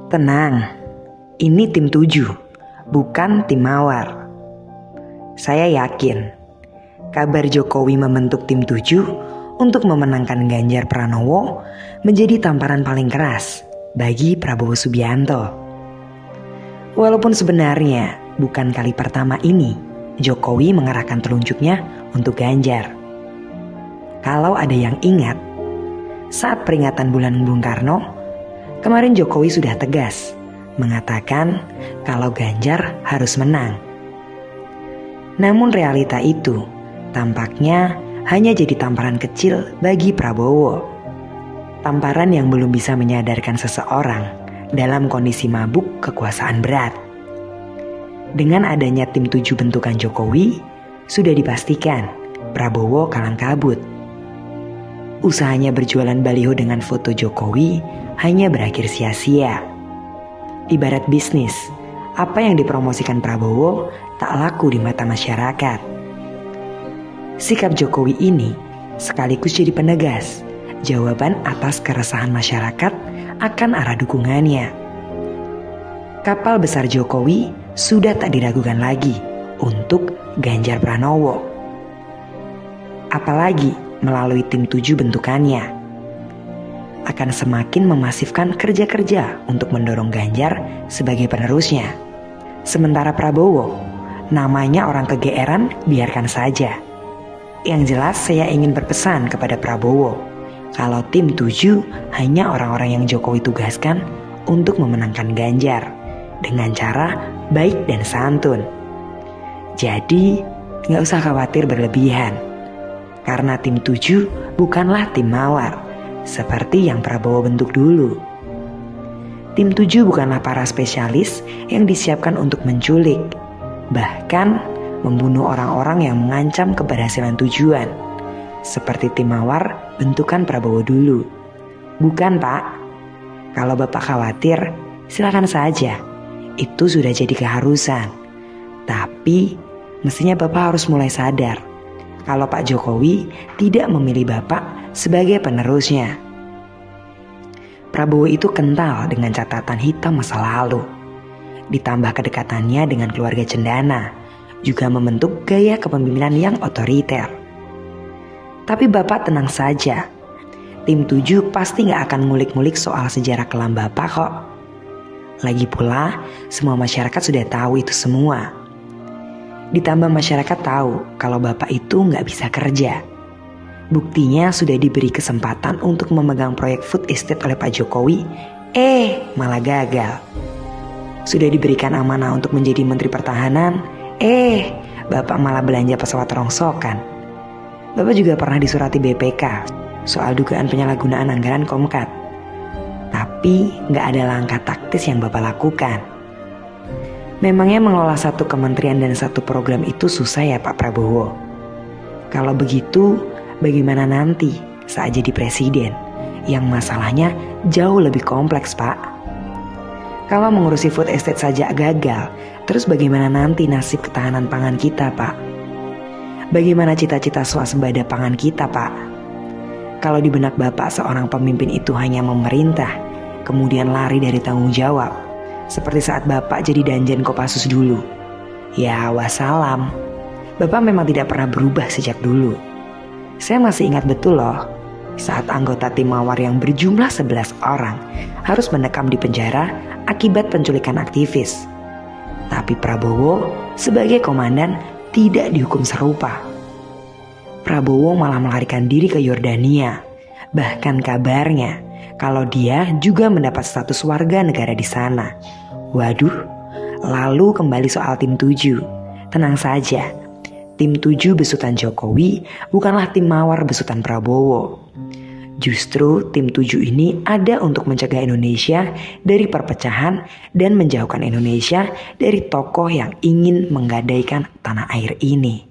Tenang, ini tim 7, bukan tim Mawar. Saya yakin, kabar Jokowi membentuk tim 7 untuk memenangkan Ganjar Pranowo menjadi tamparan paling keras bagi Prabowo Subianto. Walaupun sebenarnya bukan kali pertama ini Jokowi mengarahkan telunjuknya untuk Ganjar. Kalau ada yang ingat, saat peringatan bulan Bung Karno, kemarin Jokowi sudah tegas mengatakan kalau Ganjar harus menang. Namun realita itu tampaknya hanya jadi tamparan kecil bagi Prabowo. Tamparan yang belum bisa menyadarkan seseorang dalam kondisi mabuk kekuasaan berat. Dengan adanya tim 7 bentukan Jokowi, sudah dipastikan Prabowo kalang kabut. Usahanya berjualan baliho dengan foto Jokowi hanya berakhir sia-sia. Ibarat bisnis, apa yang dipromosikan Prabowo tak laku di mata masyarakat. Sikap Jokowi ini sekaligus jadi penegas jawaban atas keresahan masyarakat akan arah dukungannya. Kapal besar Jokowi sudah tak diragukan lagi untuk Ganjar Pranowo. Apalagi melalui tim 7 bentukannya akan semakin memasifkan kerja-kerja untuk mendorong Ganjar sebagai penerusnya. Sementara Prabowo, namanya orang kegeeran biarkan saja. Yang jelas saya ingin berpesan kepada Prabowo, kalau tim 7 hanya orang-orang yang Jokowi tugaskan untuk memenangkan Ganjar dengan cara baik dan santun. Jadi gak usah khawatir berlebihan. Karena tim 7 bukanlah tim Mawar, seperti yang Prabowo bentuk dulu. Tim 7 bukanlah para spesialis yang disiapkan untuk menculik, bahkan membunuh orang-orang yang mengancam keberhasilan tujuan, seperti tim Mawar bentukan Prabowo dulu. Bukan, Pak. Kalau Bapak khawatir, silakan saja. Itu sudah jadi keharusan. Tapi mestinya Bapak harus mulai sadar kalau Pak Jokowi tidak memilih Bapak sebagai penerusnya. Prabowo itu kental dengan catatan hitam masa lalu. Ditambah kedekatannya dengan keluarga cendana, juga membentuk gaya kepemimpinan yang otoriter. Tapi Bapak tenang saja, tim 7 pasti gak akan ngulik-ngulik soal sejarah kelam Bapak kok. Lagi pula, semua masyarakat sudah tahu itu semua. Ditambah masyarakat tahu kalau Bapak itu nggak bisa kerja. Buktinya sudah diberi kesempatan untuk memegang proyek food estate oleh Pak Jokowi, malah gagal. Sudah diberikan amanah untuk menjadi Menteri Pertahanan, Bapak malah belanja pesawat rongsokan. Bapak juga pernah disurati BPK soal dugaan penyalahgunaan anggaran Komkat. Tapi nggak ada langkah taktis yang Bapak lakukan. Memangnya mengelola satu kementerian dan satu program itu susah ya Pak Prabowo? Kalau begitu, bagaimana nanti saat jadi presiden? Yang masalahnya jauh lebih kompleks, Pak. Kalau mengurusi food estate saja gagal, terus bagaimana nanti nasib ketahanan pangan kita, Pak? Bagaimana cita-cita swasembada pangan kita, Pak? Kalau di benak Bapak seorang pemimpin itu hanya memerintah, kemudian lari dari tanggung jawab, seperti saat Bapak jadi Danjen Kopassus dulu. Ya wassalam, Bapak memang tidak pernah berubah sejak dulu. Saya masih ingat betul loh, saat anggota tim Mawar yang berjumlah 11 orang harus mendekam di penjara akibat penculikan aktivis. Tapi Prabowo sebagai komandan tidak dihukum serupa. Prabowo malah melarikan diri ke Yordania. Bahkan kabarnya kalau dia juga mendapat status warga negara di sana. Waduh, lalu kembali soal tim 7. Tenang saja, tim 7 besutan Jokowi bukanlah tim Mawar besutan Prabowo. Justru tim 7 ini ada untuk mencegah Indonesia dari perpecahan dan menjauhkan Indonesia dari tokoh yang ingin menggadaikan tanah air ini.